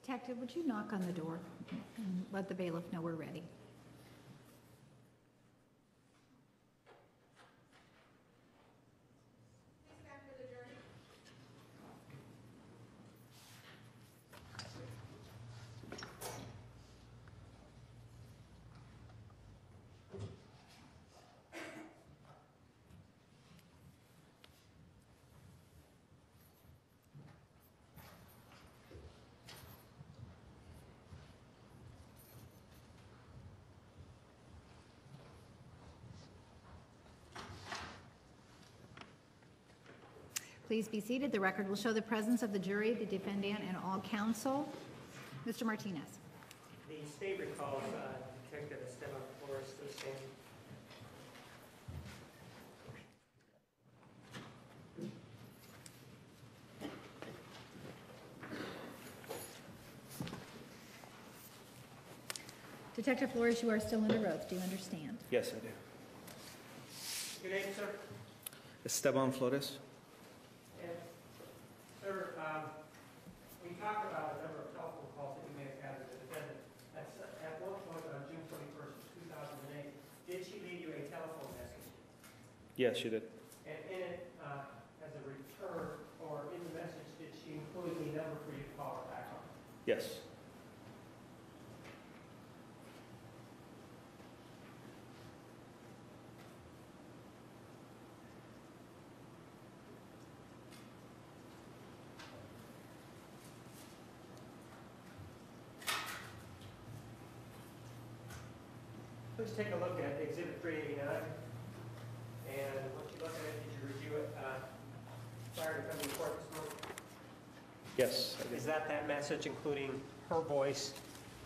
Detective, would you knock on the door and let the bailiff know we're ready? Please be seated. The record will show the presence of the jury, the defendant, and all counsel. Mr. Martinez. The state recalls Detective Esteban Flores to the stand. Detective Flores, you are still under oath. Do you understand? Yes, I do. Your name, sir? Esteban Flores. And, sir, we talked about a number of telephone calls that you may have had with the defendant. At one point on June 21st, 2008, did she leave you a telephone message? Yes, she did. And in it, as a return, or in the message, did she include the number for you to call her back on? Yes. Please take a look at Exhibit 389. And once you look at it, did you review it prior to coming to court this morning? Yes, I did. Is that message including her voice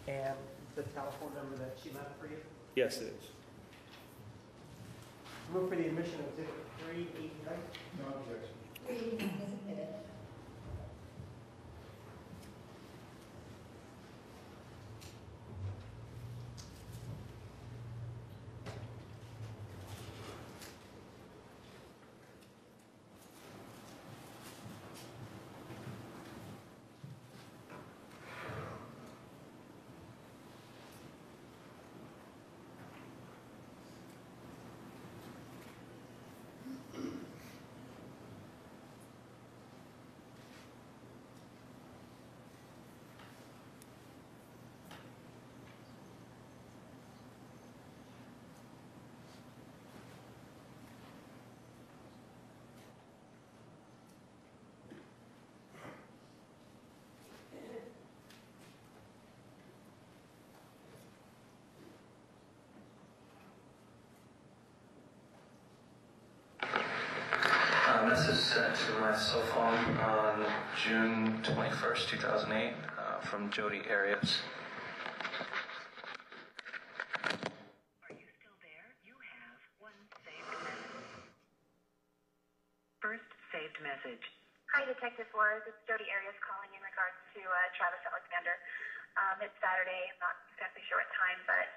and the telephone number that she left for you? Yes, it is. Move for the admission of Exhibit 389. No objection. 389 is admitted. This is sent to my cell phone on June 21st, 2008, from Jodi Arias. Are you still there? You have one saved message. First saved message. Hi, Detective Flores. It's Jodi Arias calling in regards to Travis Alexander. It's Saturday. I'm not exactly sure what time, but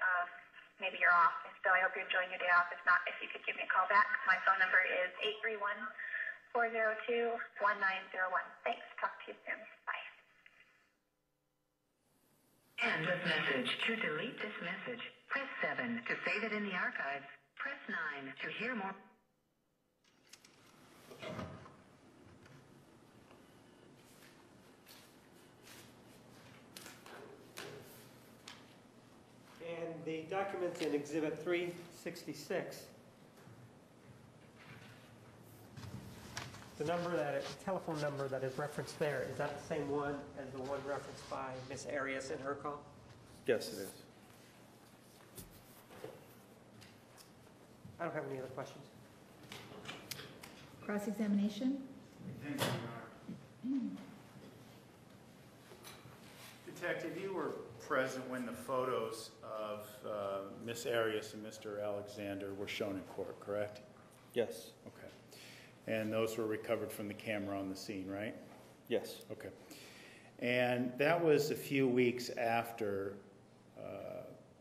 maybe you're off. If so, I hope you're enjoying your day off. If not, if you could give me a call back. My phone number is 831-402-1901. Thanks. Talk to you soon. Bye. End of message. To delete this message, press 7. To save it in the archives, press 9. To hear more. And the documents in Exhibit 366. The telephone number that is referenced there, is that the same one as the one referenced by Miss Arias in her call? Yes, it is. I don't have any other questions. Cross-examination? Thank you, Your Honor. Detective, you were present when the photos of Miss Arias and Mr. Alexander were shown in court, correct? Yes. Okay. And those were recovered from the camera on the scene, right? Yes. Okay. And that was a few weeks after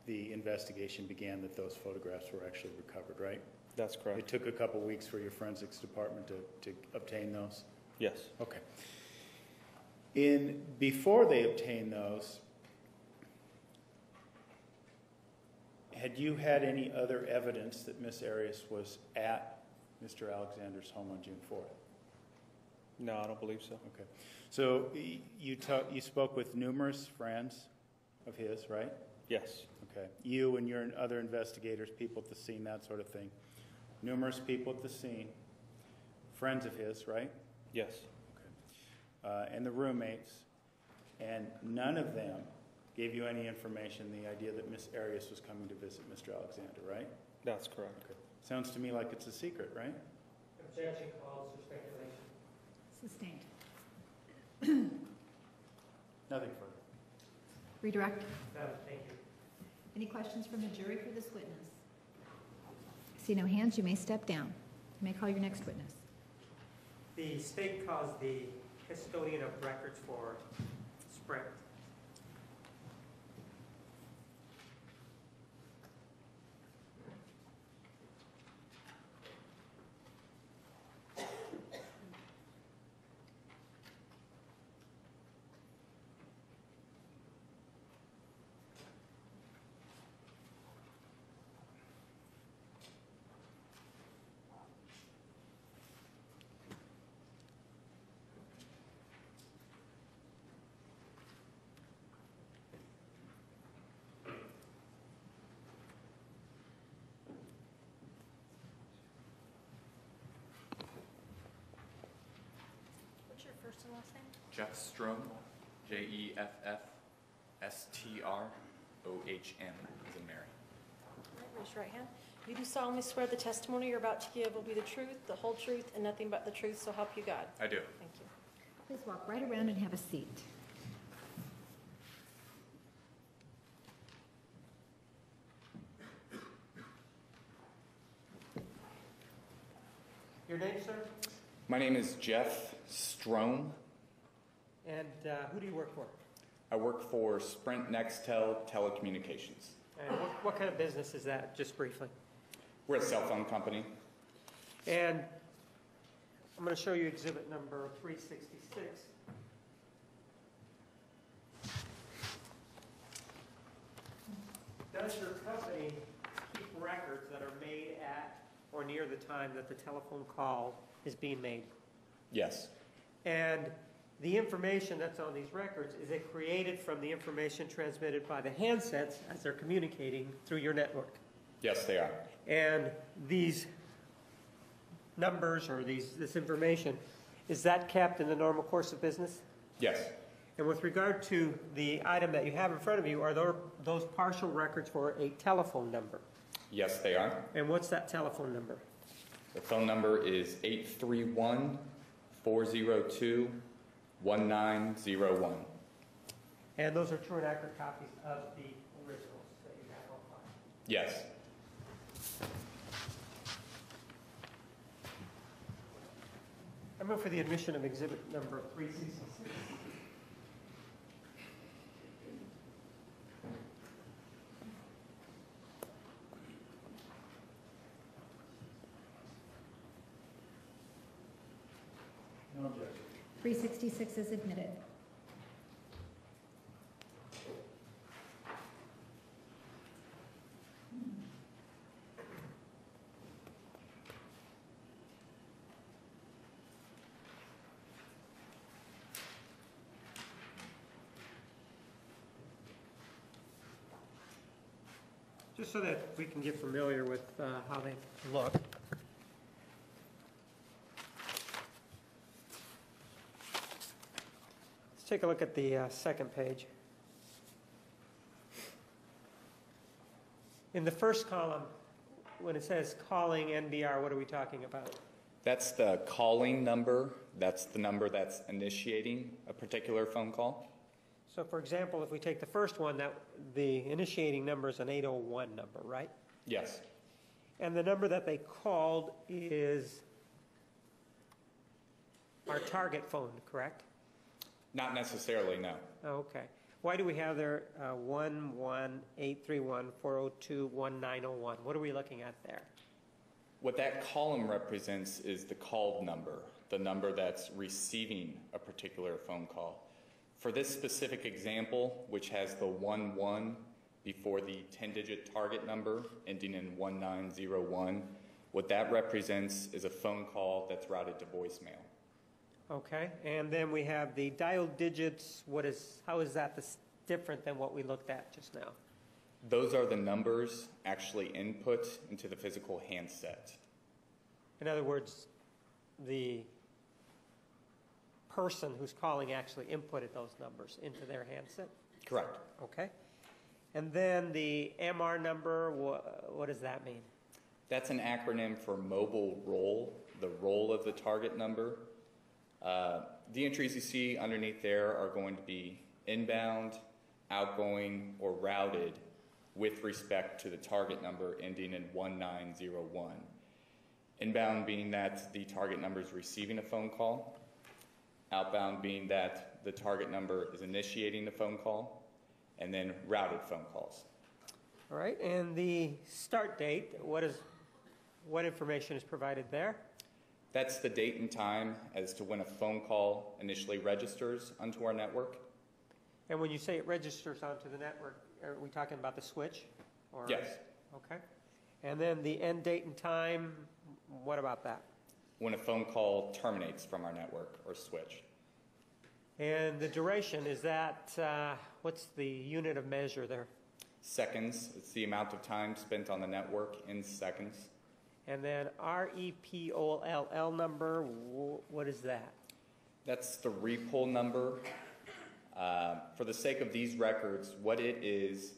the investigation began that those photographs were actually recovered, right? That's correct. It took a couple weeks for your forensics department to obtain those? Yes. Okay. Before they obtained those, had you had any other evidence that Miss Arias was at Mr. Alexander's home on June 4th? No, I don't believe so. Okay. So you spoke with numerous friends of his, right? Yes. Okay. You and your other investigators, people at the scene, that sort of thing. Numerous people at the scene, friends of his, right? Yes. Okay. And the roommates, and none of them gave you any information, the idea that Miss Arias was coming to visit Mr. Alexander, right? That's correct. Okay. Sounds to me like it's a secret, right? Objection calls for speculation. Sustained. Nothing further. Redirect. No, thank you. Any questions from the jury for this witness? See no hands, you may step down. You may call your next witness. The state calls the custodian of records for Sprint. What's your first and last name? Jeff Strom, Jeffstrohm, as in Mary. All right, raise your right hand. You do solemnly swear the testimony you're about to give will be the truth, the whole truth, and nothing but the truth, so help you God. I do. Thank you. Please walk right around and have a seat. Your name, sir? My name is Jeff Strom. And who do you work for? I work for Sprint Nextel Telecommunications. And what kind of business is that, just briefly? We're a cell phone company. And I'm going to show you exhibit number 366. Does your company keep records that are made at or near the time that the telephone call is being made? Yes. And the information that's on these records, is it created from the information transmitted by the handsets as they're communicating through your network? Yes, they are. And these numbers or this information, is that kept in the normal course of business? Yes. And with regard to the item that you have in front of you, are those partial records for a telephone number? Yes, they are. And what's that telephone number? The phone number is 831-402-1901. And those are true and accurate copies of the originals that you have on file? Yes. I move for the admission of exhibit number 366. No objection. 366 is admitted. Just so that we can get familiar with how they look. Let's take a look at the second page. In the first column, when it says calling NBR, what are we talking about? That's the calling number. That's the number that's initiating a particular phone call. So for example, if we take the first one, that the initiating number is an 801 number, right? Yes. And the number that they called is our target phone, correct? Not necessarily, no. Okay. Why do we have there 11831-402-1901? What are we looking at there? What that column represents is the called number, the number that's receiving a particular phone call. For this specific example, which has the 11 before the 10-digit target number ending in 1901, what that represents is a phone call that's routed to voicemail. Okay, and then we have the dial digits. How is that different than what we looked at just now? Those are the numbers actually input into the physical handset. In other words, the person who's calling actually inputted those numbers into their handset? Correct. Okay. And then the MR number, what does that mean? That's an acronym for mobile role, the role of the target number. The entries you see underneath there are going to be inbound, outgoing, or routed with respect to the target number ending in 1901. Inbound being that the target number is receiving a phone call, outbound being that the target number is initiating the phone call, and then routed phone calls. All right, and the start date, what information is provided there? That's the date and time as to when a phone call initially registers onto our network. And when you say it registers onto the network, are we talking about the switch? Yes. Okay. And then the end date and time, what about that? When a phone call terminates from our network or switch. And the duration, is that, what's the unit of measure there? Seconds, it's the amount of time spent on the network in seconds. And then REPOLL number, what is that? That's the repull number. For the sake of these records, what it is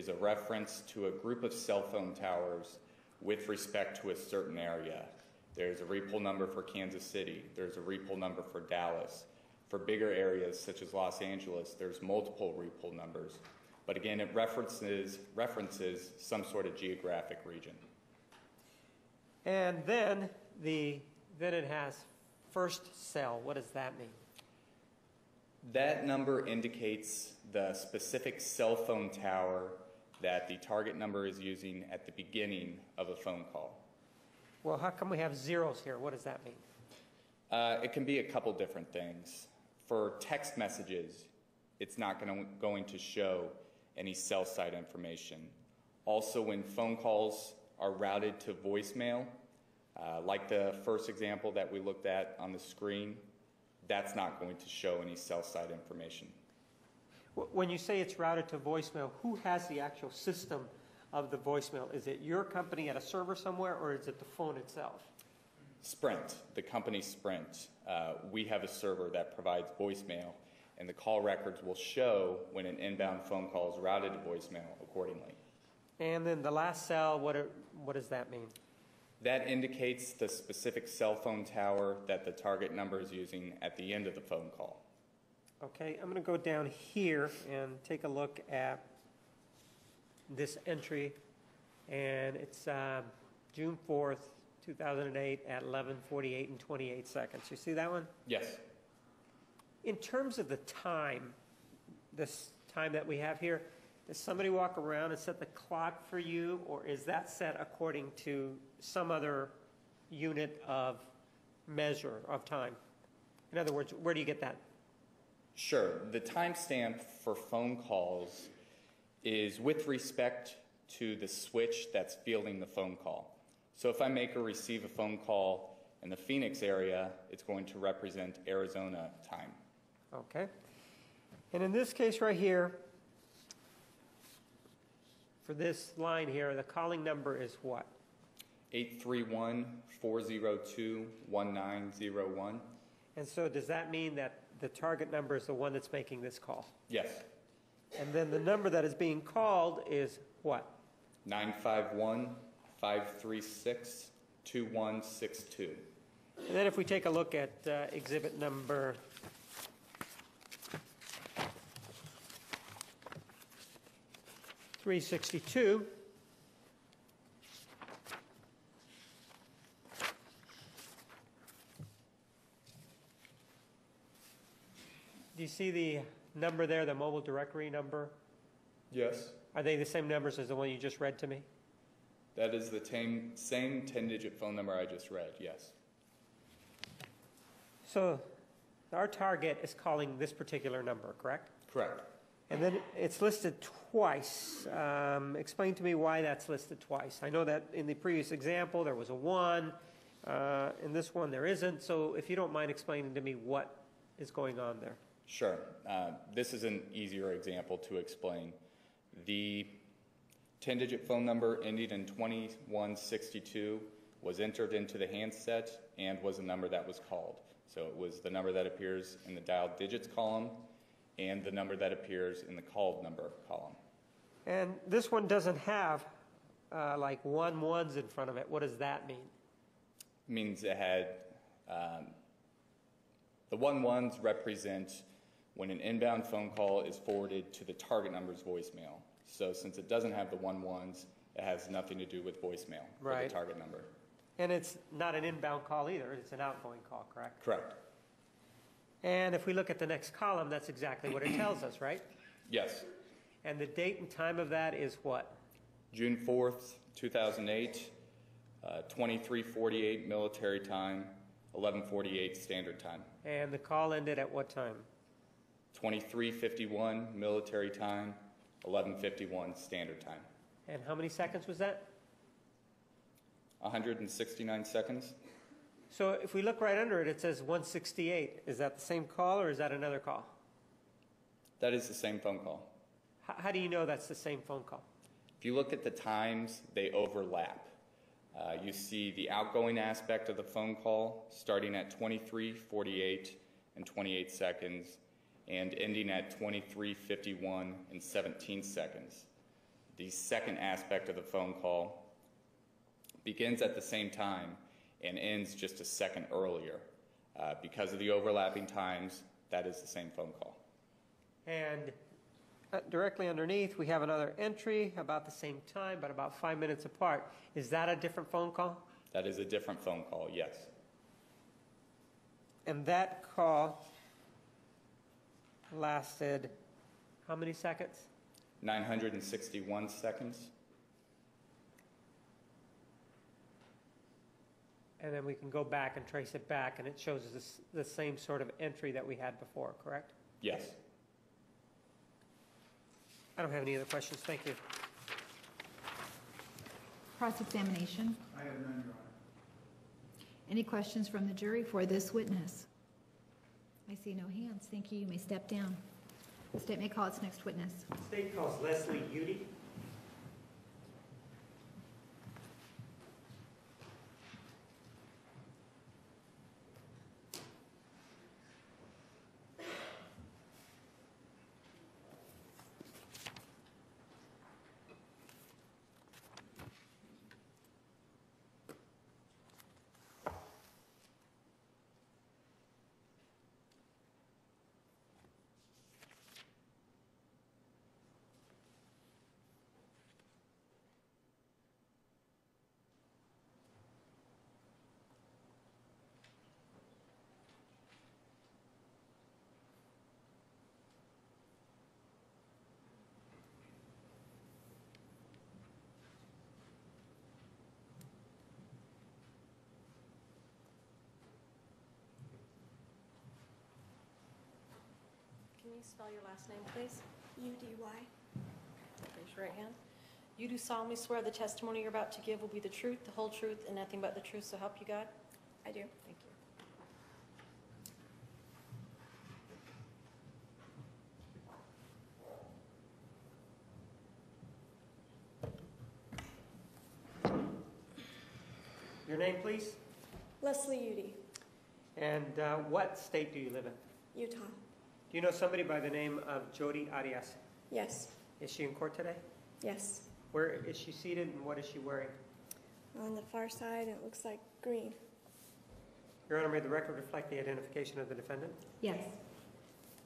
a reference to a group of cell phone towers with respect to a certain area. There's a repull number for Kansas City. There's a repull number for Dallas. For bigger areas such as Los Angeles, there's multiple repull numbers. But again, it references some sort of geographic region. And then it has first cell. What does that mean? That number indicates the specific cell phone tower that the target number is using at the beginning of a phone call. Well, how come we have zeros here? What does that mean? It can be a couple different things. For text messages, it's not going to show any cell site information. Also, when phone calls are routed to voicemail, like the first example that we looked at on the screen, that's not going to show any cell site information. When you say it's routed to voicemail, who has the actual system of the voicemail? Is it your company at a server somewhere, or is it the phone itself? Sprint, the company Sprint. We have a server that provides voicemail, and the call records will show when an inbound phone call is routed to voicemail accordingly. And then the last cell, what does that mean? That indicates the specific cell phone tower that the target number is using at the end of the phone call. Okay, I'm going to go down here and take a look at this entry, and it's June 4th, 2008 at 11:48 and 28 seconds. You see that one? Yes. In terms of the time, this time that we have here, does somebody walk around and set the clock for you, or is that set according to some other unit of measure of time? In other words, where do you get that? Sure. The timestamp for phone calls is with respect to the switch that's fielding the phone call. So if I make or receive a phone call in the Phoenix area, it's going to represent Arizona time. Okay. And in this case right here, for this line here, the calling number is what? 831-402-1901. And so does that mean that the target number is the one that's making this call? Yes. And then the number that is being called is what? 951-536-2162. And then if we take a look at exhibit number 362, do you see the number there, the mobile directory number? Yes. Are they the same numbers as the one you just read to me? That is the same 10-digit phone number I just read, yes. So our target is calling this particular number, correct? Correct. And then it's listed twice. Explain to me why that's listed twice. I know that in the previous example there was a 1. In this one there isn't. So if you don't mind explaining to me what is going on there. Sure. This is an easier example to explain. The 10-digit phone number ending in 2162 was entered into the handset and was the number that was called. So it was the number that appears in the dialed digits column and the number that appears in the called number column. And this one doesn't have like 1 1s in front of it. What does that mean? It means it had the 1 1s represent when an inbound phone call is forwarded to the target number's voicemail. So since it doesn't have the 1 1s, it has nothing to do with voicemail for Right. the target number. And it's not an inbound call either. It's an outgoing call, correct? Correct. And if we look at the next column, that's exactly what it tells us, right? Yes. And the date and time of that is what? June 4th, 2008, 23:48 military time, 11:48 standard time. And the call ended at what time? 23:51 military time, 11:51 standard time. And how many seconds was that? 169 seconds. So if we look right under it, it says 168. Is that the same call or is that another call? That is the same phone call. How do you know that's the same phone call? If you look at the times, they overlap. You see the outgoing aspect of the phone call starting at 23:48 and 28 seconds and ending at 23:51 and 17 seconds. The second aspect of the phone call begins at the same time and ends just a second earlier. Because of the overlapping times, that is the same phone call. And directly underneath, we have another entry about the same time, but about 5 minutes apart. Is that a different phone call? That is a different phone call, yes. And that call lasted how many seconds? 961 seconds. And then we can go back and trace it back, and it shows us the same sort of entry that we had before, correct? Yes. I don't have any other questions. Thank you. Cross-examination. I have none, Your Honor. Any questions from the jury for this witness? I see no hands. Thank you. You may step down. The state may call its next witness. The state calls Leslie Udy. Can you spell your last name, please? U-D-Y. Raise your right hand. You do solemnly swear the testimony you're about to give will be the truth, the whole truth, and nothing but the truth, so help you God? I do. Thank you. Your name, please? Leslie Udy, And what state do you live in? Utah. Do you know somebody by the name of Jodi Arias? Yes. Is she in court today? Yes. Where is she seated and what is she wearing? On the far side, it looks like green. Your Honor, may the record reflect the identification of the defendant? Yes.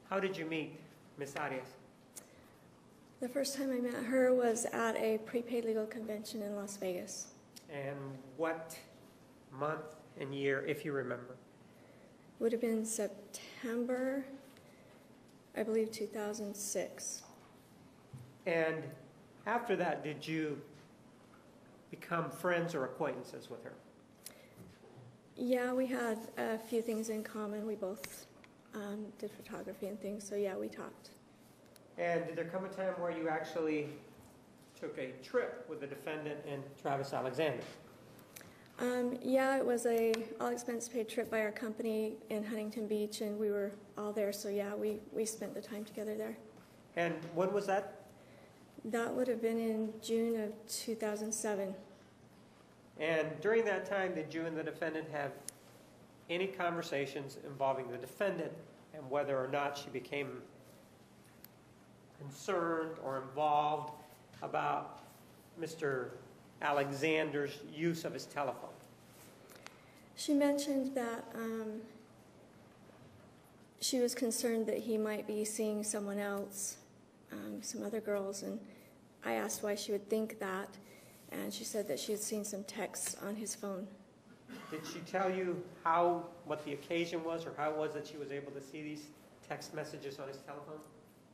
How did you meet Miss Arias? The first time I met her was at a prepaid legal convention in Las Vegas. And what month and year, if you remember? Would have been September, I believe 2006. And after that, did you become friends or acquaintances with her? Yeah, we had a few things in common. We both did photography and things, so yeah, we talked. And did there come a time where you actually took a trip with the defendant and Travis Alexander? Yeah, it was a all-expense-paid trip by our company in Huntington Beach, and we were all there, so yeah, we spent the time together there. And when was that? That would have been in June of 2007. And during that time, did you and the defendant have any conversations involving the defendant and whether or not she became concerned or involved about Mr. Alexander's use of his telephone? She mentioned that she was concerned that he might be seeing someone else, some other girls, and I asked why she would think that, and she said that she had seen some texts on his phone. Did she tell you what the occasion was, or how it was that she was able to see these text messages on his telephone?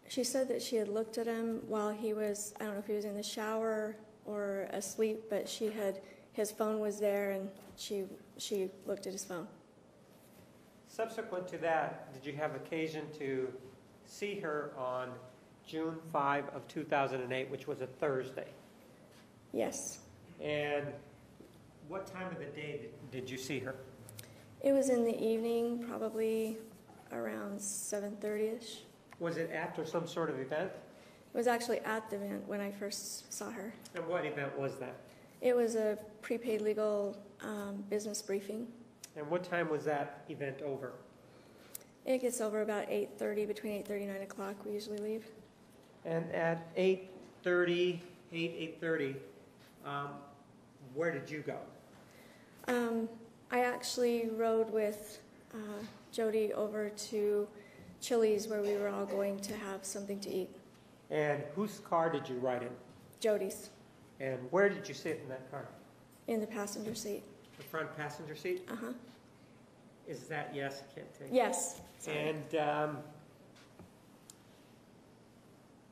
She said that she had looked at him while he was, I don't know if he was in the shower or asleep, but his phone was there, and she looked at his phone. Subsequent to that, did you have occasion to see her on June 5 of 2008, which was a Thursday? Yes. And what time of the day did you see her? It was in the evening, probably around 7:30ish. Was it after some sort of event? It was actually at the event when I first saw her. And what event was that? It was a prepaid legal business briefing. And what time was that event over? It gets over about 8:30, between 8:30 and 9 o'clock we usually leave. And at 8:30, where did you go? I actually rode with Jodi over to Chili's, where we were all going to have something to eat. And whose car did you ride in? Jodi's. And where did you sit in that car? In the passenger seat. The front passenger seat? Uh-huh. Is that yes? I can't take it. Yes. Sorry. And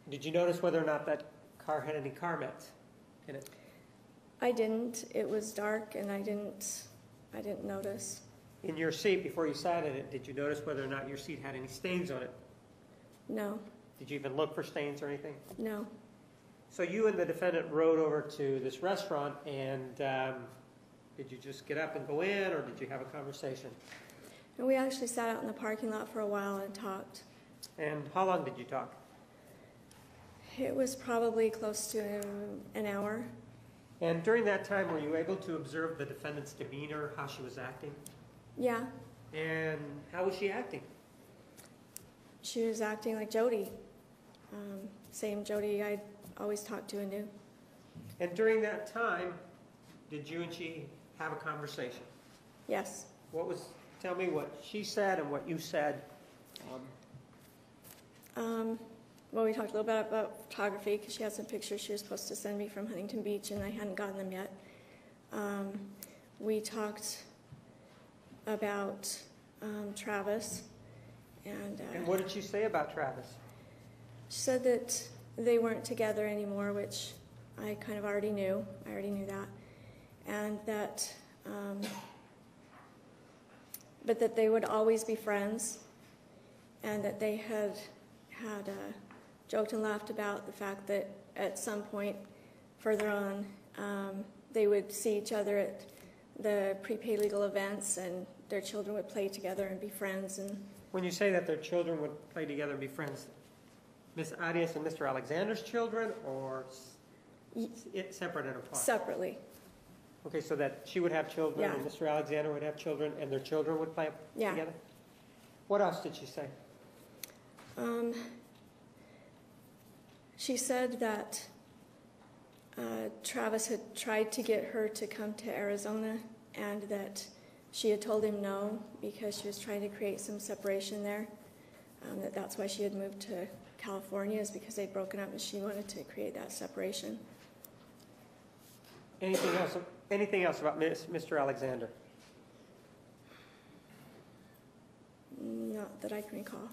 did you notice whether or not that car had any car mats in it? I didn't. It was dark, and I didn't notice. In your seat, before you sat in it, did you notice whether or not your seat had any stains on it? No. Did you even look for stains or anything? No. So you and the defendant rode over to this restaurant, and did you just get up and go in, or did you have a conversation? And we actually sat out in the parking lot for a while and talked. And how long did you talk? It was probably close to an hour. And during that time, were you able to observe the defendant's demeanor, how she was acting? Yeah. And how was she acting? She was acting like Jodi. Same Jodi I'd always talked to and knew. And during that time, did you and she have a conversation? Yes. Tell me what she said and what you said. Well, we talked a little bit about photography because she had some pictures she was supposed to send me from Huntington Beach, and I hadn't gotten them yet. We talked about Travis. And what did she say about Travis? She said that they weren't together anymore, which I kind of already knew. I already knew that. And that, but that they would always be friends, and that they had joked and laughed about the fact that at some point further on, they would see each other at the prepaid legal events, and their children would play together and be friends. And when you say that their children would play together and be friends, Ms. Arias and Mr. Alexander's children, or it separate and apart? Separately. Okay, so that she would have children, Yeah. and Mr. Alexander would have children, and their children would play together? What else did she say? She said that Travis had tried to get her to come to Arizona, and that she had told him no because she was trying to create some separation there. That's why she had moved to California, is because they'd broken up and she wanted to create that separation. Anything else about Mr. Alexander? Not that I can recall.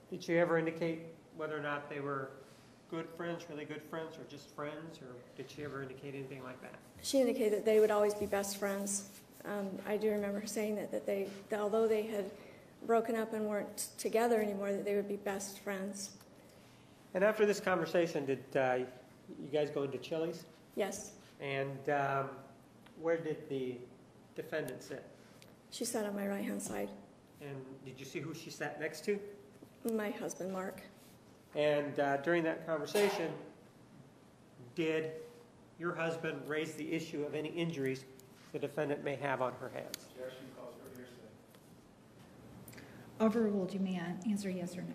Did she ever indicate whether or not they were good friends, really good friends, or just friends, or did she ever indicate anything like that? She indicated that they would always be best friends. I do remember her saying that although they had broken up and weren't together anymore, that they would be best friends. And after this conversation, did you guys go into Chili's? Yes. And where did the defendant sit? She sat on my right-hand side. And did you see who she sat next to? My husband, Mark. And during that conversation, did your husband raise the issue of any injuries the defendant may have on her hands? Overruled, you may answer yes or no.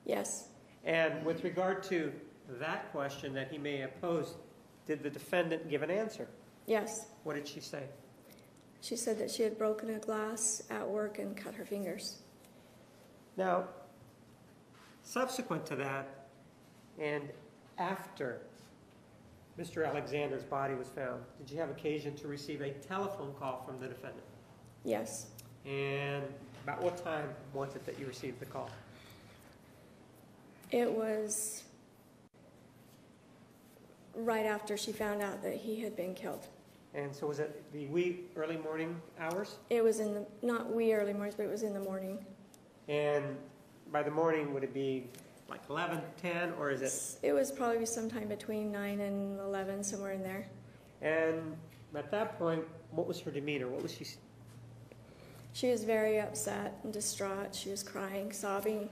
Yes. And with regard to that question that he may have posed, did the defendant give an answer? Yes. What did she say? She said that she had broken a glass at work and cut her fingers. Now, subsequent to that, and after Mr. Alexander's body was found, did you have occasion to receive a telephone call from the defendant? Yes. And about what time was it that you received the call? It was right after she found out that he had been killed. And so was it the wee early morning hours? It was in the, not wee early mornings, but it was in the morning. And by the morning, would it be like 11, 10, or is it? It was probably sometime between 9 and 11, somewhere in there. And at that point, what was her demeanor? What was she? She was very upset and distraught. She was crying, sobbing.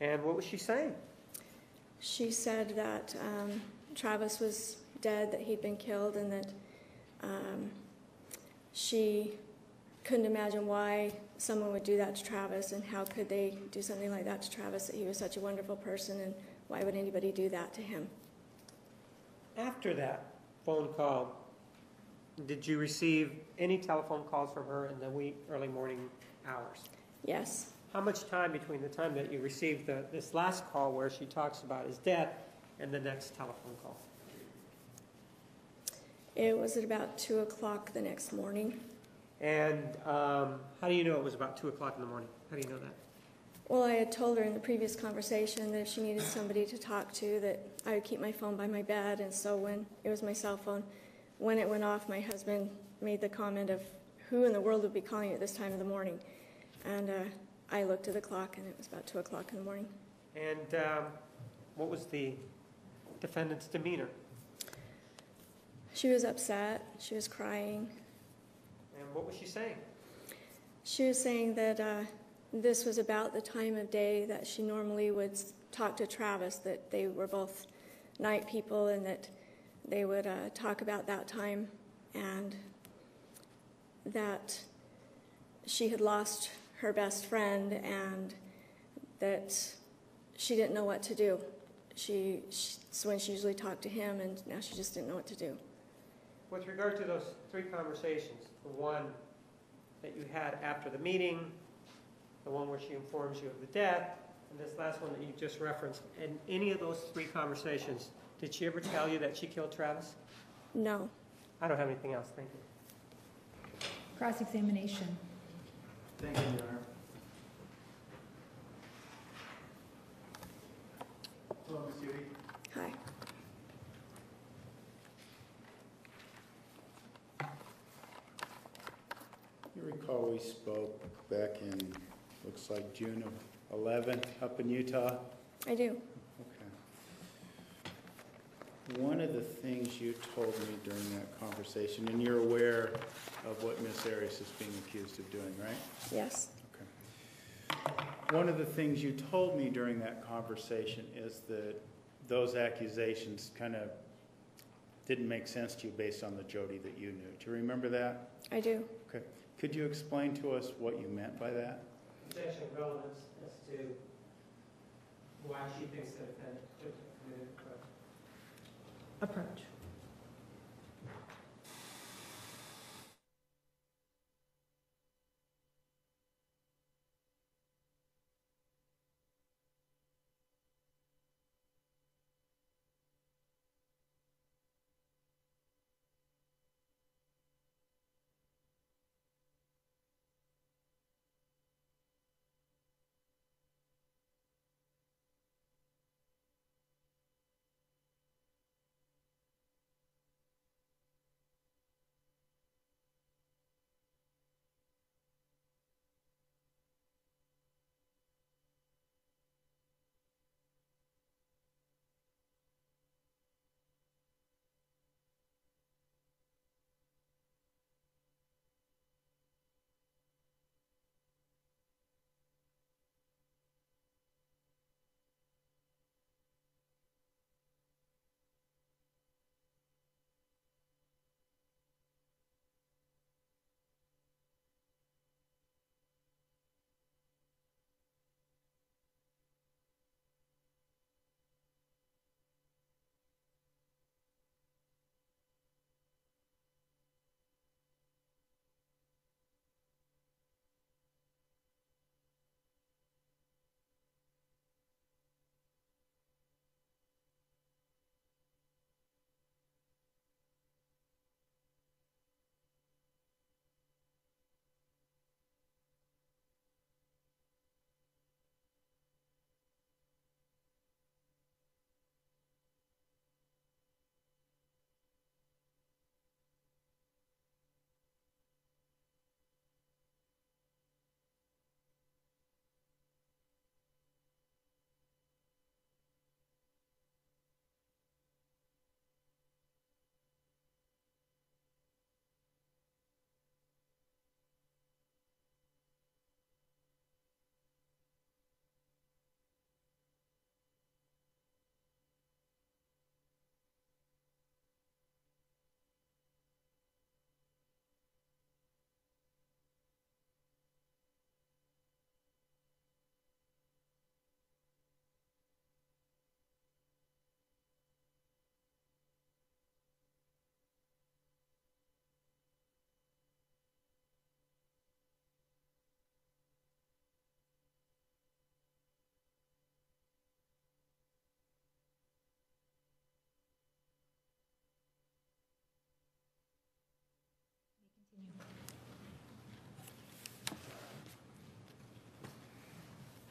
And what was she saying? She said that Travis was dead, that he'd been killed, and that she couldn't imagine why someone would do that to Travis, and how could they do something like that to Travis, that he was such a wonderful person, and why would anybody do that to him? After that phone call, did you receive any telephone calls from her in the wee early morning hours? Yes. How much time between the time that you received this last call where she talks about his death and the next telephone call? It was at about 2 o'clock the next morning. And how do you know it was about 2 o'clock in the morning? How do you know that? Well, I had told her in the previous conversation that if she needed somebody to talk to, that I would keep my phone by my bed. And so when it was my cell phone, when it went off, my husband made the comment of, who in the world would be calling at this time of the morning? And I looked at the clock, and it was about 2 o'clock in the morning. And what was the defendant's demeanor? She was upset. She was crying. And what was she saying? She was saying that this was about the time of day that she normally would talk to Travis, that they were both night people, and that they would talk about that time, and that she had lost her best friend, and that she didn't know what to do. So when she usually talked to him, and now she just didn't know what to do. With regard to those three conversations, the one that you had after the meeting, the one where she informs you of the death, and this last one that you just referenced, in any of those three conversations, did she ever tell you that she killed Travis? No. I don't have anything else. Thank you. Cross-examination. Thank you, Your Honor. Hello, Ms. Jodi. Hi. You recall we spoke back in, looks like June of 11, up in Utah? I do. Okay. One of the things you told me during that conversation, and you're aware of what Ms. Arias is being accused of doing, right? Yes. Okay. One of the things you told me during that conversation is that those accusations kind of didn't make sense to you based on the Jodi that you knew. Do you remember that? I do. Okay. Could you explain to us what you meant by that? Objection of relevance as to why she thinks the defendant could have committed the crime. Approach.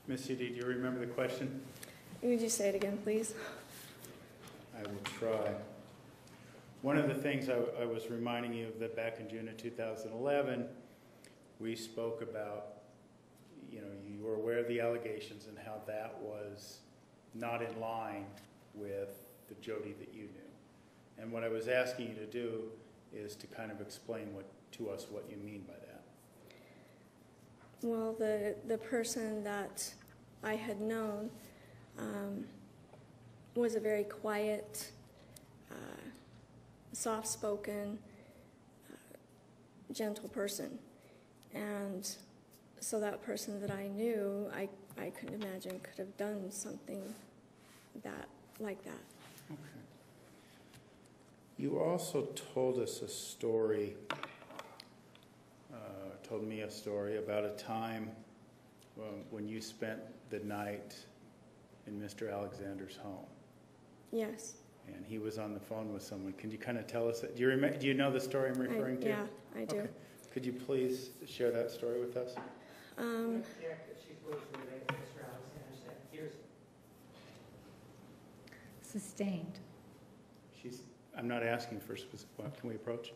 Miss Jodi, do you remember the question? Would you say it again, please? I will try. One of the things I was reminding you of that back in June of 2011, we spoke about, you were aware of the allegations and how that was not in line with the Jodi that you knew. And what I was asking you to do is to kind of explain to us what you mean by that. Well, the person that I had known was a very quiet, soft-spoken, gentle person. And so that person that I knew, I couldn't imagine could have done something like that. Okay. You also told us a story, told me a story about a time when you spent the night in Mr. Alexander's home. Yes. And he was on the phone with someone. Can you kind of tell us that? Do you know the story I'm referring to? Yeah, I do. Okay. Could you please share that story with us? Sustained. I'm not asking for specific. Can we approach?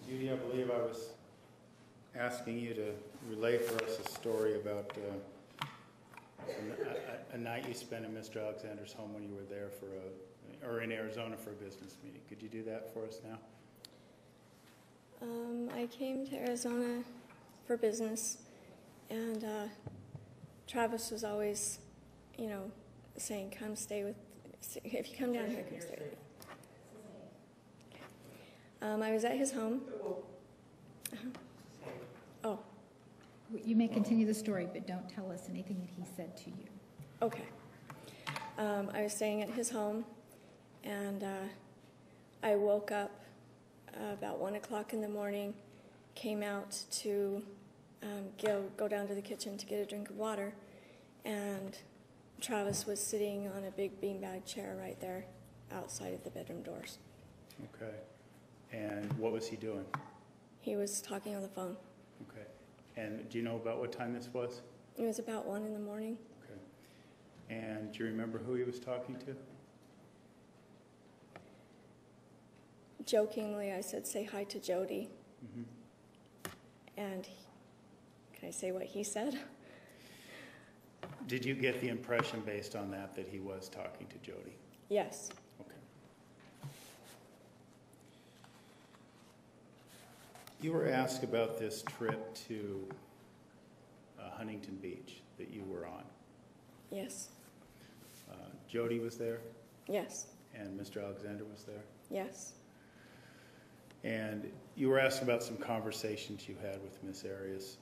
Judy, I believe I was asking you to relay for us a story about a night you spent in Mr. Alexander's home when you were there or in Arizona for a business meeting. Could you do that for us now? I came to Arizona for business, and Travis was always, saying, come stay with, if you come down here, come stay with me. I was at his home. Oh. You may continue the story, but don't tell us anything that he said to you. Okay. I was staying at his home, and I woke up about 1 o'clock in the morning, came out to go down to the kitchen to get a drink of water, and Travis was sitting on a big beanbag chair right there outside of the bedroom doors. Okay. And what was he doing? He was talking on the phone. Okay. And do you know about what time this was? It was about 1 in the morning. Okay. And do you remember who he was talking to? Jokingly, I said, say hi to Jodi. Mm-hmm. And can I say what he said? Did you get the impression based on that he was talking to Jodi? Yes. Okay. You were asked about this trip to Huntington Beach that you were on. Yes. Jodi was there, Yes. and Mr. Alexander was there. Yes. And you were asked about some conversations you had with Miss Arias.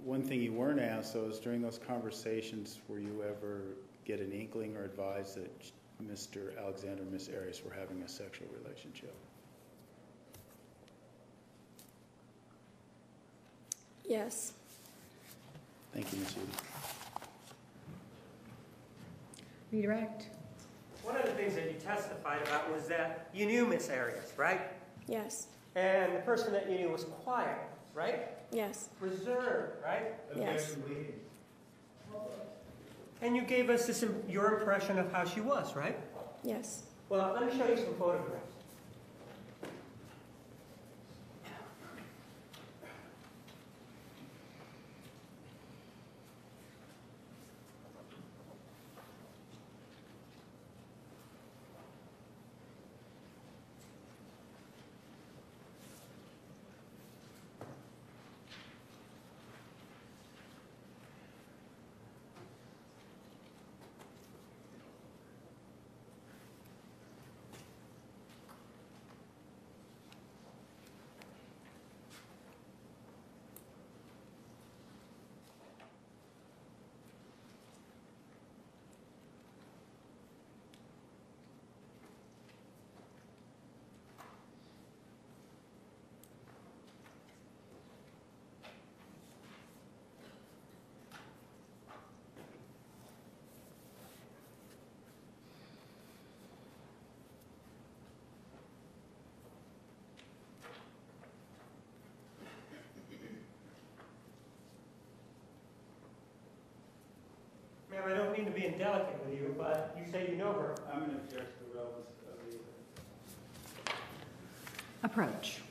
One thing you weren't asked, though, is during those conversations, were you ever get an inkling or advised that Mr. Alexander and Miss Arias were having a sexual relationship? Yes. Thank you, Ms. Jodi. Redirect. One of the things that you testified about was that you knew Miss Arias, right? Yes. And the person that you knew was quiet, right? Yes. Reserved, right? Yes. And you gave us your impression of how she was, right? Yes. Well, let me show you some photographs. Ma'am, I don't mean to be indelicate with you, but you say you know her. I'm going to object to the relevance of the Approach.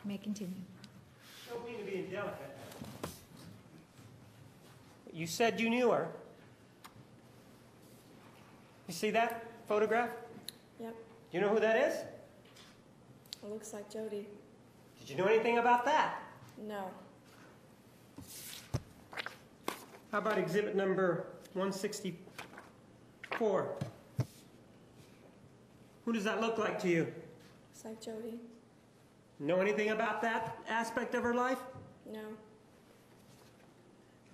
You may continue. Don't mean to be indelicate. You said you knew her. You see that photograph? Yep. Do you know who that is? It looks like Jodi. Did you know anything about that? No. How about exhibit number 164? Who does that look like to you? Looks like Jodi. Know anything about that aspect of her life? No.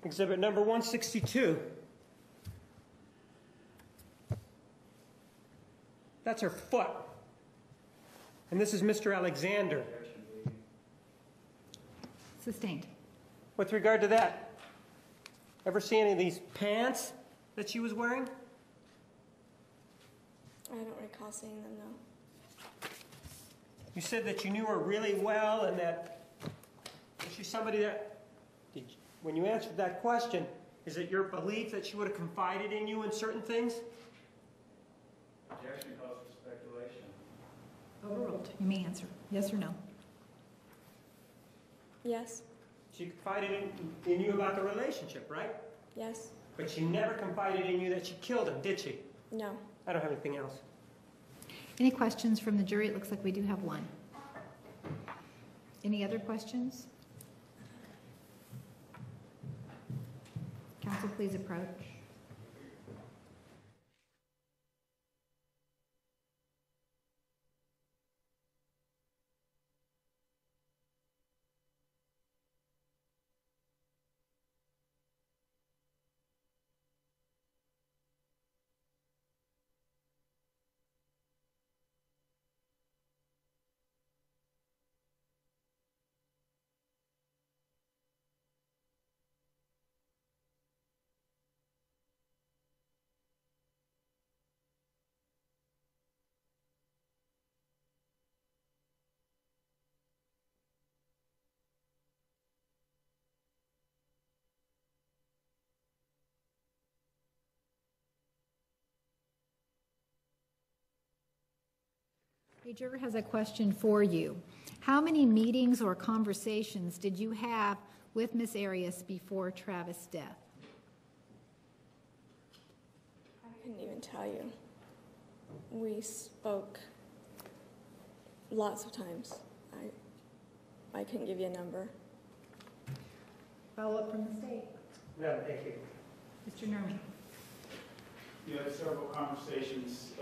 Exhibit number 162. That's her foot. And this is Mr. Alexander. Sustained. With regard to that, ever see any of these pants that she was wearing? I don't recall seeing them, no. You said that you knew her really well and that she's somebody that, when you answered that question, is it your belief that she would have confided in you in certain things? Objection calls for speculation. Overruled. You may answer. Yes or no? Yes. She confided in you about the relationship, right? Yes. But she never confided in you that she killed him, did she? No. I don't have anything else. Any questions from the jury? It looks like we do have one. Any other questions? Council, please approach. A juror has a question for you. How many meetings or conversations did you have with Ms. Arias before Travis' death? I couldn't even tell you. We spoke lots of times. I couldn't give you a number. Follow up from the state. No, thank you. Mr. Nerman. You had several conversations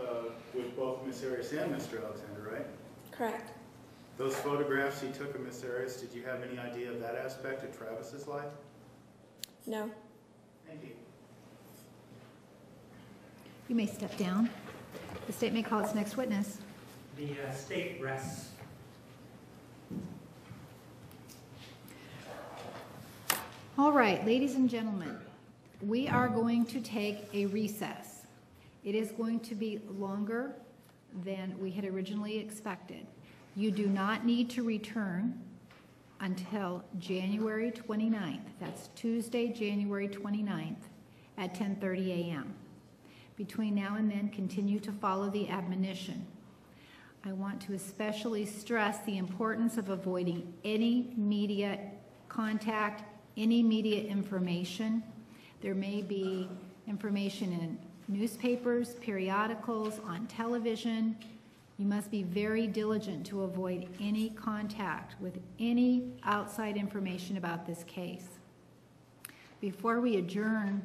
with both Ms. Arias and Mr. Alexander, right? Correct. Those photographs he took of Ms. Arias, did you have any idea of that aspect of Travis's life? No. Thank you. You may step down. The state may call its next witness. The state rests. All right, ladies and gentlemen, we are going to take a recess. It is going to be longer than we had originally expected. You do not need to return until January 29th. That's Tuesday, January 29th at 10:30 a.m. Between now and then, continue to follow the admonition. I want to especially stress the importance of avoiding any media contact, any media information. There may be information in newspapers, periodicals, on television. You must be very diligent to avoid any contact with any outside information about this case. Before we adjourn,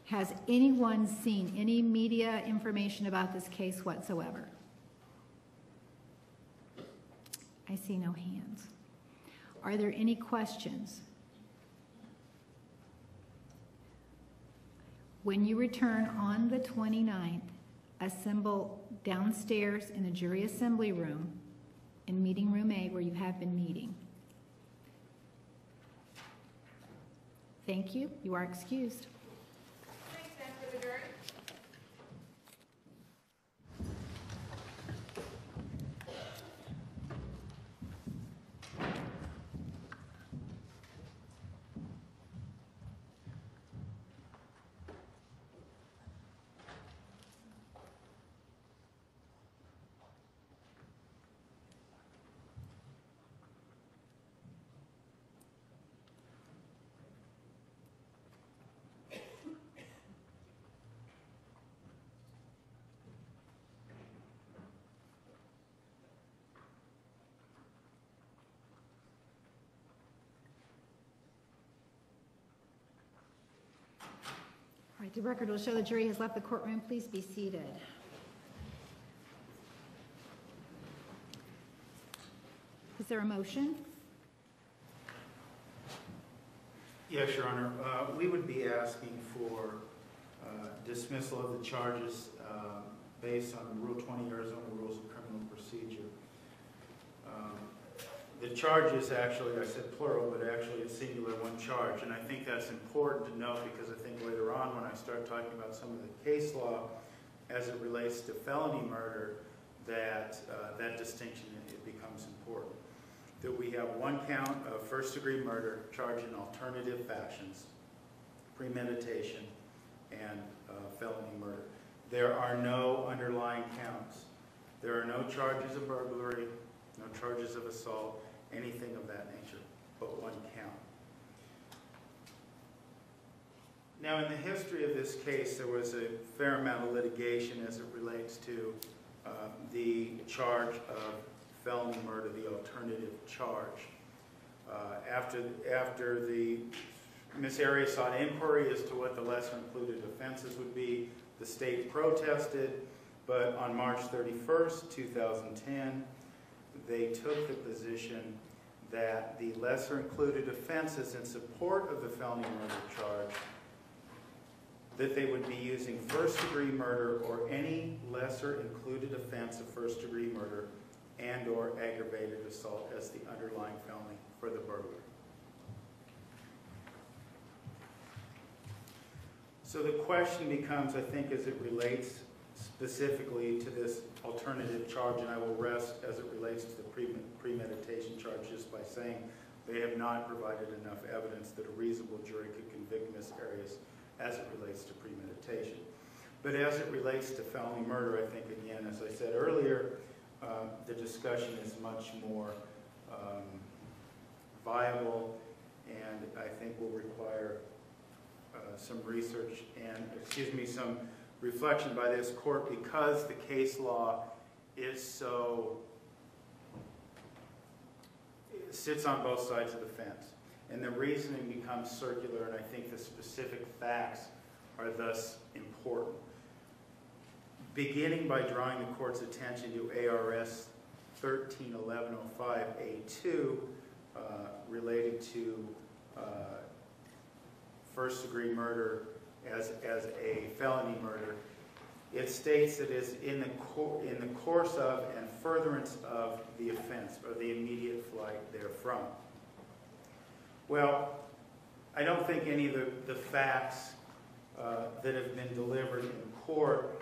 has anyone seen any media information about this case whatsoever? I see no hands. Are there any questions? When you return on the 29th, assemble downstairs in the jury assembly room in meeting room A where you have been meeting. Thank you. You are excused. Please stand for the jury. All right, the record will show the jury has left the courtroom. Please be seated. Is there a motion? Yes, Your Honor. We would be asking for dismissal of the charges based on Rule 20 Arizona Rules of Criminal Procedure. The charges actually, I said plural, but actually it's singular, one charge. And I think that's important to note because I think later on when I start talking about some of the case law as it relates to felony murder, that that distinction, it becomes important. That we have one count of first-degree murder charged in alternative fashions, premeditation, and felony murder. There are no underlying counts. There are no charges of burglary, no charges of assault, anything of that nature, but one count. Now, in the history of this case, there was a fair amount of litigation as it relates to the charge of felony murder, the alternative charge. After the Ms. Arias sought inquiry as to what the lesser included offenses would be. The state protested, but on March 31st, 2010, they took the position that the lesser included offenses in support of the felony murder charge, that they would be using first-degree murder or any lesser included offense of first-degree murder and or aggravated assault as the underlying felony for the burglary. So the question becomes, I think, as it relates specifically to this alternative charge, and I will rest as it relates to the premeditation charge just by saying they have not provided enough evidence that a reasonable jury could convict Ms. Arias as it relates to premeditation. But as it relates to felony murder, I think, again, as I said earlier, the discussion is much more viable, and I think will require some research and, some reflection by this court, because the case law is so, sits on both sides of the fence. And the reasoning becomes circular, and I think the specific facts are thus important. Beginning by drawing the court's attention to ARS 131105A2 related to first-degree murder as a felony murder, it states that it is in the course of and furtherance of the offense or the immediate flight therefrom. Well, I don't think any of the facts that have been delivered in court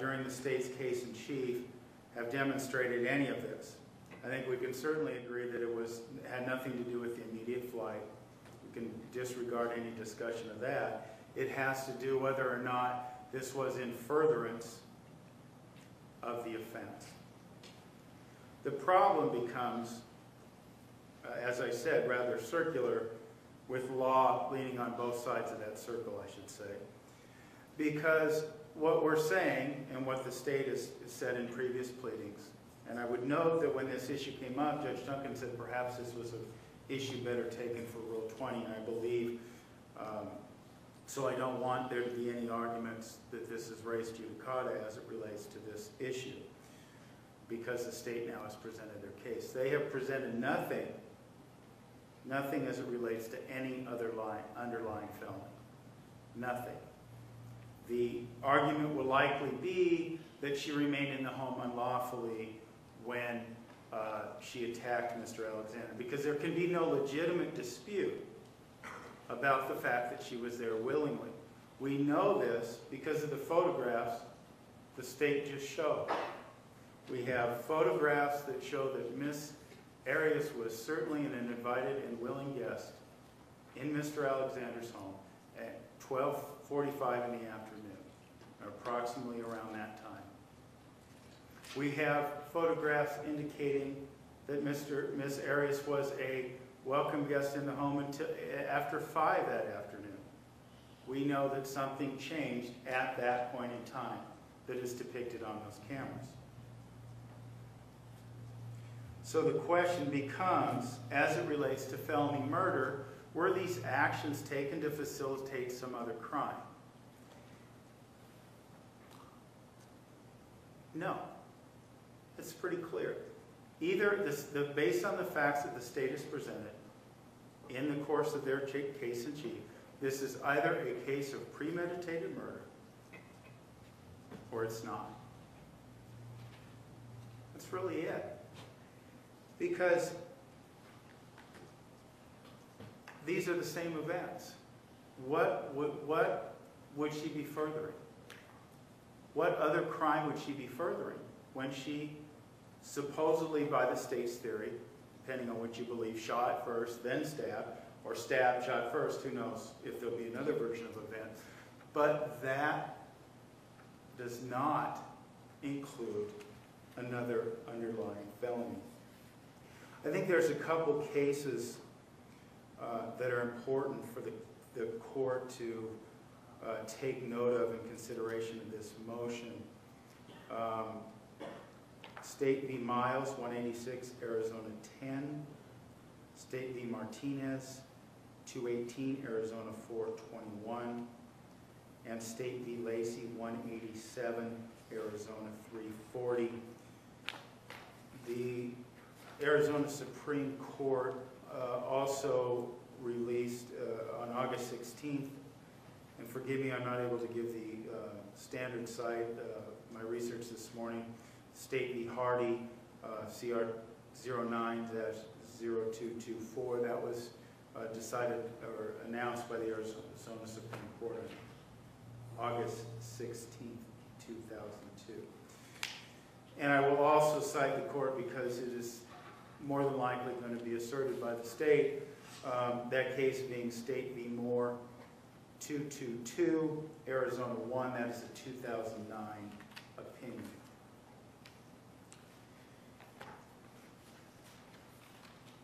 during the state's case in chief have demonstrated any of this. I think we can certainly agree that it had nothing to do with the immediate flight. We can disregard any discussion of that. It has to do whether or not this was in furtherance of the offense. The problem becomes, as I said, rather circular, with law leaning on both sides of that circle, I should say. Because what we're saying, and what the state has said in previous pleadings, and I would note that when this issue came up, Judge Duncan said perhaps this was an issue better taken for Rule 20, and I believe, so I don't want there to be any arguments that this is res judicata as it relates to this issue, because the state now has presented their case. They have presented nothing as it relates to any other underlying felony. Nothing. The argument will likely be that she remained in the home unlawfully when she attacked Mr. Alexander, because there can be no legitimate dispute about the fact that she was there willingly. We know this because of the photographs the state just showed. We have photographs that show that Ms. Arias was certainly an invited and willing guest in Mr. Alexander's home at 12:45 in the afternoon, approximately around that time. We have photographs indicating that Ms. Arias was a welcome guest in the home until after 5 that afternoon. We know that something changed at that point in time that is depicted on those cameras. So the question becomes, as it relates to felony murder, were these actions taken to facilitate some other crime? No. It's pretty clear. Either based on the facts that the state has presented in the course of their case in chief, this is either a case of premeditated murder or it's not. That's really it. Because these are the same events. What would she be furthering? What other crime would she be furthering when she supposedly, by the state's theory, depending on what you believe, shot first, then stabbed, or stabbed, shot first, who knows if there'll be another version of events. But that does not include another underlying felony. I think there's a couple cases that are important for the court to take note of in consideration of this motion. State v. Miles, 186, Arizona 10. State v. Martinez, 218, Arizona 421, and State v. Lacey 187, Arizona 340. The Arizona Supreme Court also released on August 16th, and forgive me, I'm not able to give the standard site, my research this morning, State v. Hardy, CR 09-0224. That was decided or announced by the Arizona Supreme Court on August 16th, 2002. And I will also cite the court because it is more than likely going to be asserted by the state, that case being State v. Moore 222, Arizona 1. That is a 2009 opinion.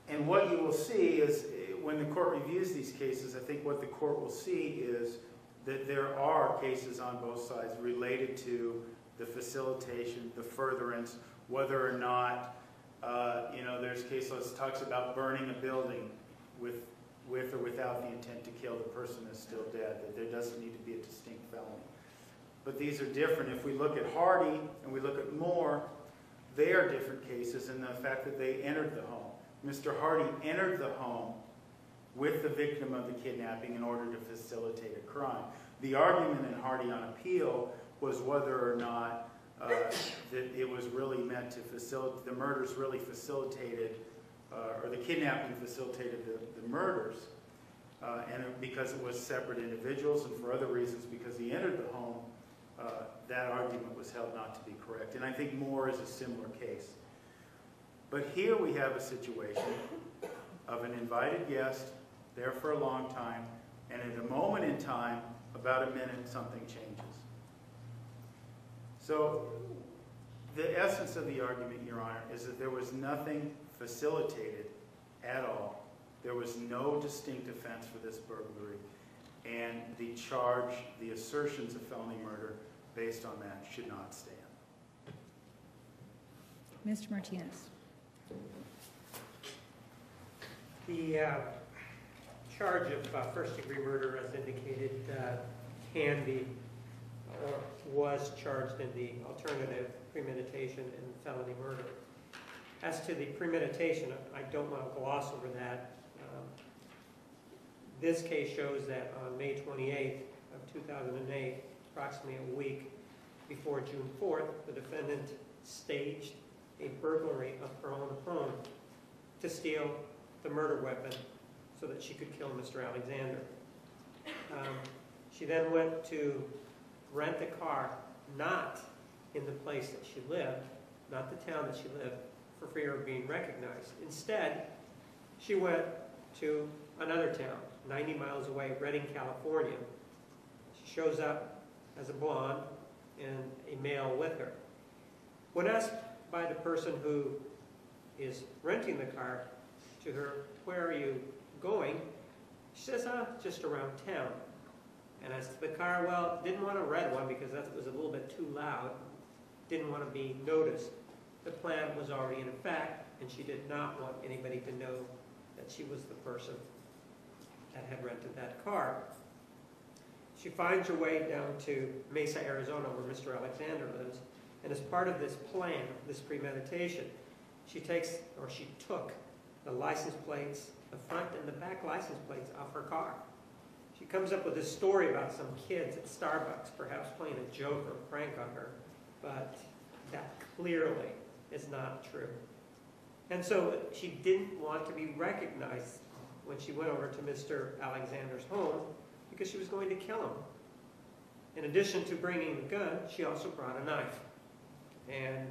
And what you will see is, when the court reviews these cases, I think what the court will see is that there are cases on both sides related to the facilitation, the furtherance, whether or not, there's case law that talks about burning a building with or without the intent to kill, the person is still dead, that there doesn't need to be a distinct felony. But these are different. If we look at Hardy and we look at Moore, they are different cases in the fact that they entered the home. Mr. Hardy entered the home with the victim of the kidnapping in order to facilitate a crime. The argument in Hardy on appeal was whether or not that it was really meant to facilitate, the murders really facilitated, or the kidnapping facilitated the murders, and because it was separate individuals, and for other reasons because he entered the home, that argument was held not to be correct. And I think Moore is a similar case. But here we have a situation of an invited guest there for a long time, and at a moment in time, about a minute, something changes. So the essence of the argument, Your Honor, is that there was nothing facilitated at all. There was no distinct offense for this burglary, and the charge, the assertions of felony murder based on that should not stand. Mr. Martinez. The charge of first-degree murder, as indicated, can be or was charged in the alternative premeditation and felony murder. As to the premeditation, I don't want to gloss over that. This case shows that on May 28th of 2008, approximately a week before June 4th, the defendant staged a burglary of her own home to steal the murder weapon so that she could kill Mr. Alexander. She then went to rent a car, not in the place that she lived, not the town that she lived, for fear of being recognized. Instead, she went to another town, 90 miles away, Redding, California. She shows up as a blonde and a male with her. When asked by the person who is renting the car to her, "Where are you going?" she says, "Just around town." And as to the car, well, didn't want a red one because that was a little bit too loud. Didn't want to be noticed. The plan was already in effect, and she did not want anybody to know that she was the person that had rented that car. She finds her way down to Mesa, Arizona, where Mr. Alexander lives, and as part of this plan, this premeditation, she took the license plates, the front and the back license plates off her car. She comes up with this story about some kids at Starbucks, perhaps playing a joke or a prank on her, but that clearly is not true. And so she didn't want to be recognized when she went over to Mr. Alexander's home because she was going to kill him. In addition to bringing the gun, she also brought a knife. And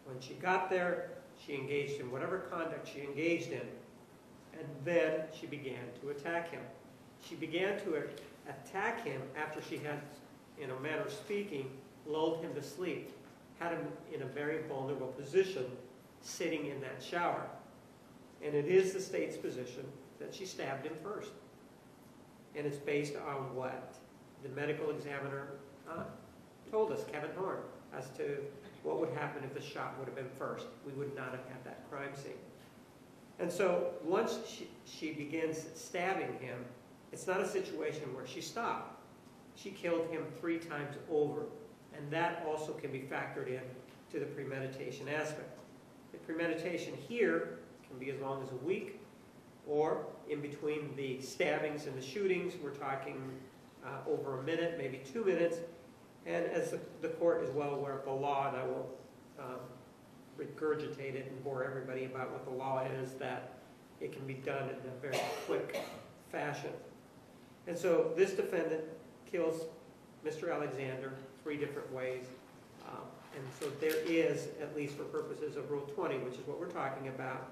when she got there, she engaged in whatever conduct she engaged in, and then she began to attack him. She began to attack him after she had, in a manner of speaking, lulled him to sleep, had him in a very vulnerable position, sitting in that shower. And it is the state's position that she stabbed him first. And it's based on what the medical examiner told us, Kevin Horn, as to what would happen if the shot would have been first. We would not have had that crime scene. And so once she begins stabbing him, it's not a situation where she stopped. She killed him 3 times over. And that also can be factored in to the premeditation aspect. The premeditation here can be as long as a week, or in between the stabbings and the shootings, we're talking over a minute, maybe 2 minutes. And as the court is well aware of the law, and I won't regurgitate it and bore everybody about what the law is, that it can be done in a very quick fashion. And so this defendant kills Mr. Alexander 3 different ways. And so there is, at least for purposes of Rule 20, which is what we're talking about,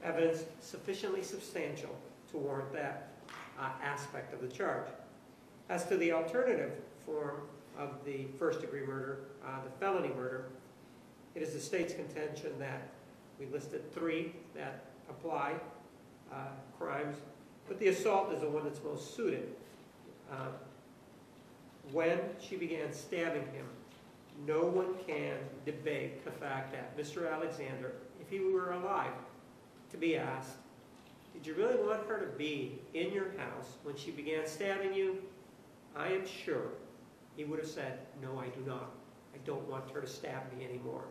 evidence sufficiently substantial to warrant that aspect of the charge. As to the alternative form of the first-degree murder, the felony murder, it is the state's contention that we listed 3 that apply crimes, but the assault is the one that's most suited. When she began stabbing him, no one can debate the fact that Mr. Alexander, if he were alive, to be asked, did you really want her to be in your house when she began stabbing you? I am sure he would have said, no, I do not. I don't want her to stab me anymore.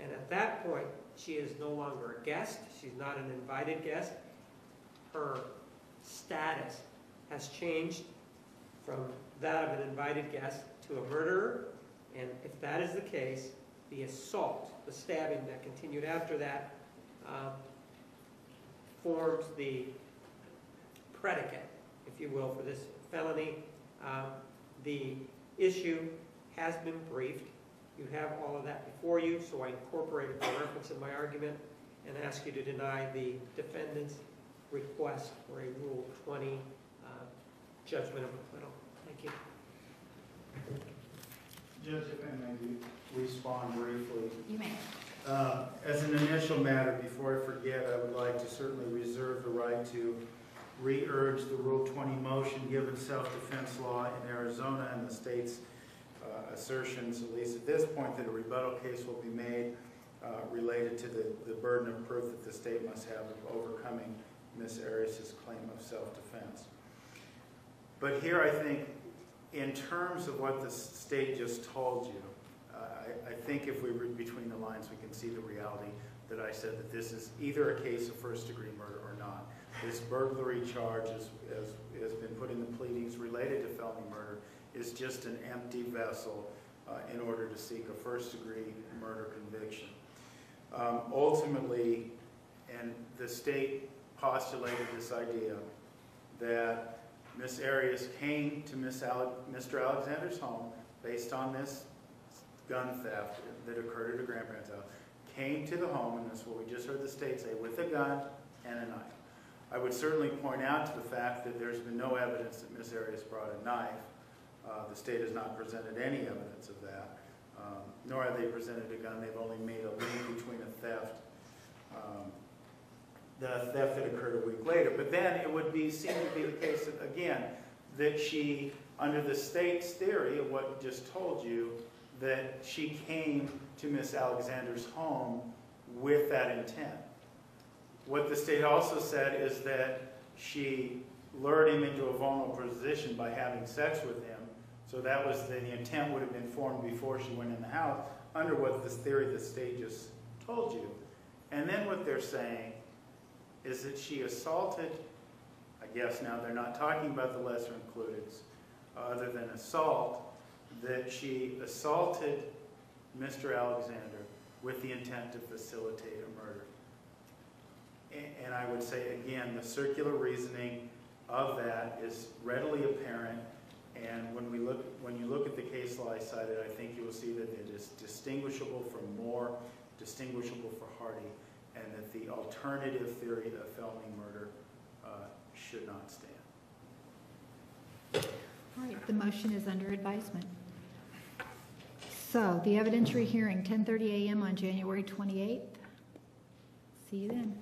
And at that point, she is no longer a guest. She's not an invited guest. Her status has changed from that of an invited guest to a murderer. And if that is the case, the assault, the stabbing that continued after that, forms the predicate, if you will, for this felony. The issue has been briefed. You have all of that before you, so I incorporated the reference in my argument and ask you to deny the defendant's request for a Rule 20 judgment of acquittal. Thank you. Judge, if I may respond briefly. You may. As an initial matter, before I forget, I would like to certainly reserve the right to re-urge the Rule 20 motion given self-defense law in Arizona and the state's assertions, at least at this point, that a rebuttal case will be made related to the burden of proof that the state must have of overcoming Ms. Arias' claim of self-defense. But here I think, in terms of what the state just told you, I think if we read between the lines, we can see the reality that I said, that this is either a case of first-degree murder or not. This burglary charge, as has been put in the pleadings related to felony murder, is just an empty vessel in order to seek a first-degree murder conviction. Ultimately, and the state postulated this idea that Ms. Arias came to Mr. Alexander's home based on this gun theft that occurred at her grandparents' house, came to the home, and that's what we just heard the state say, with a gun and a knife. I would certainly point out to the fact that there's been no evidence that Ms. Arias brought a knife. The state has not presented any evidence of that, nor have they presented a gun. They've only made a link between a theft, the theft that occurred a week later. But then it would seem to be the case that, again, that she, under the state's theory of what we just told you, that she came to Ms. Alexander's home with that intent. What the state also said is that she lured him into a vulnerable position by having sex with him, so that was the intent would have been formed before she went in the house, under what this theory the state just told you. And then what they're saying is that she assaulted, I guess now they're not talking about the lesser includeds, other than assault, that she assaulted Mr. Alexander with the intent to facilitate a murder. And I would say, again, the circular reasoning of that is readily apparent, and when you look at the case law I cited, I think you will see that it is distinguishable from Moore, distinguishable for Hardy, and that the alternative theory of felony murder should not stand. All right, the motion is under advisement. So, the evidentiary hearing, 10:30 a.m. on January 28th. See you then.